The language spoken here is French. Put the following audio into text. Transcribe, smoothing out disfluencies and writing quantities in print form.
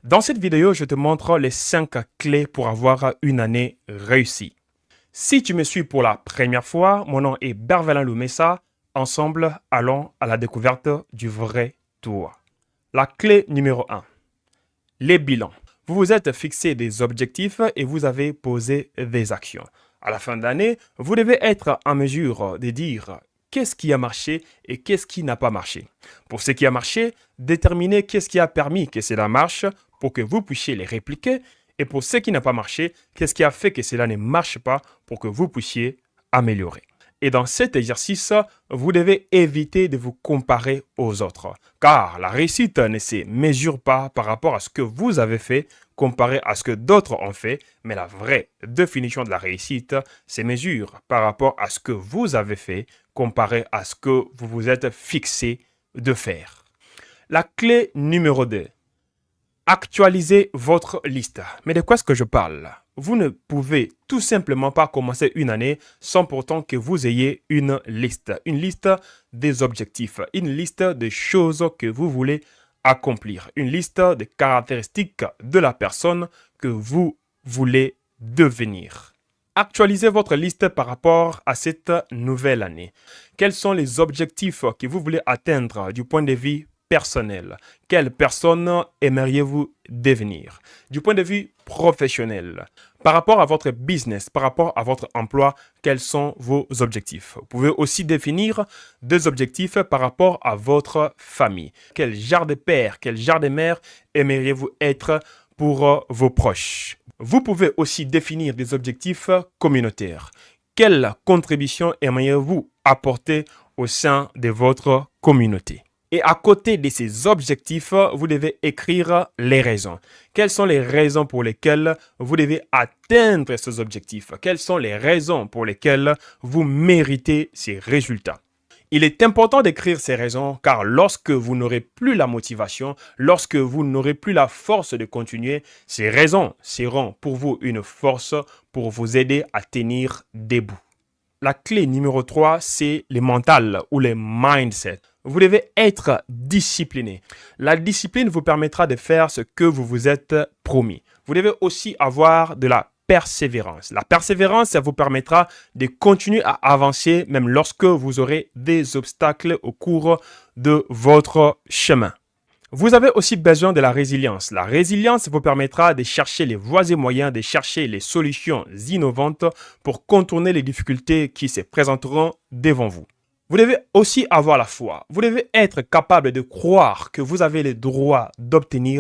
Dans cette vidéo, je te montre les 5 clés pour avoir une année réussie. Si tu me suis pour la première fois, mon nom est Bervelin Loumessa. Ensemble, allons à la découverte du vrai toi. La clé numéro 1. Les bilans. Vous vous êtes fixé des objectifs et vous avez posé des actions. À la fin de l'année, vous devez être en mesure de dire qu'est-ce qui a marché et qu'est-ce qui n'a pas marché. Pour ce qui a marché, déterminez qu'est-ce qui a permis que cela marche pour que vous puissiez les répliquer. Et pour ce qui n'a pas marché, qu'est-ce qui a fait que cela ne marche pas pour que vous puissiez améliorer. Et dans cet exercice, vous devez éviter de vous comparer aux autres. Car la réussite ne se mesure pas par rapport à ce que vous avez fait comparé à ce que d'autres ont fait. Mais la vraie définition de la réussite se mesure par rapport à ce que vous avez fait comparé à ce que vous vous êtes fixé de faire. La clé numéro 2. Actualisez votre liste. Mais de quoi est-ce que je parle? Vous ne pouvez tout simplement pas commencer une année sans pourtant que vous ayez une liste des objectifs, une liste des choses que vous voulez accomplir, une liste des caractéristiques de la personne que vous voulez devenir. Actualisez votre liste par rapport à cette nouvelle année. Quels sont les objectifs que vous voulez atteindre du point de vue personnel? Quelle personne aimeriez-vous devenir? Du point de vue professionnel, par rapport à votre business, par rapport à votre emploi, quels sont vos objectifs? Vous pouvez aussi définir des objectifs par rapport à votre famille. Quel genre de père, quel genre de mère aimeriez-vous être pour vos proches? Vous pouvez aussi définir des objectifs communautaires. Quelle contribution aimeriez-vous apporter au sein de votre communauté? Et à côté de ces objectifs, vous devez écrire les raisons. Quelles sont les raisons pour lesquelles vous devez atteindre ces objectifs? Quelles sont les raisons pour lesquelles vous méritez ces résultats? Il est important d'écrire ces raisons car lorsque vous n'aurez plus la motivation, lorsque vous n'aurez plus la force de continuer, ces raisons seront pour vous une force pour vous aider à tenir debout. La clé numéro 3, c'est le mental ou le mindset. Vous devez être discipliné. La discipline vous permettra de faire ce que vous vous êtes promis. Vous devez aussi avoir de la persévérance. La persévérance, ça vous permettra de continuer à avancer même lorsque vous aurez des obstacles au cours de votre chemin. Vous avez aussi besoin de la résilience. La résilience vous permettra de chercher les voies et moyens, de chercher les solutions innovantes pour contourner les difficultés qui se présenteront devant vous. Vous devez aussi avoir la foi. Vous devez être capable de croire que vous avez le droit d'obtenir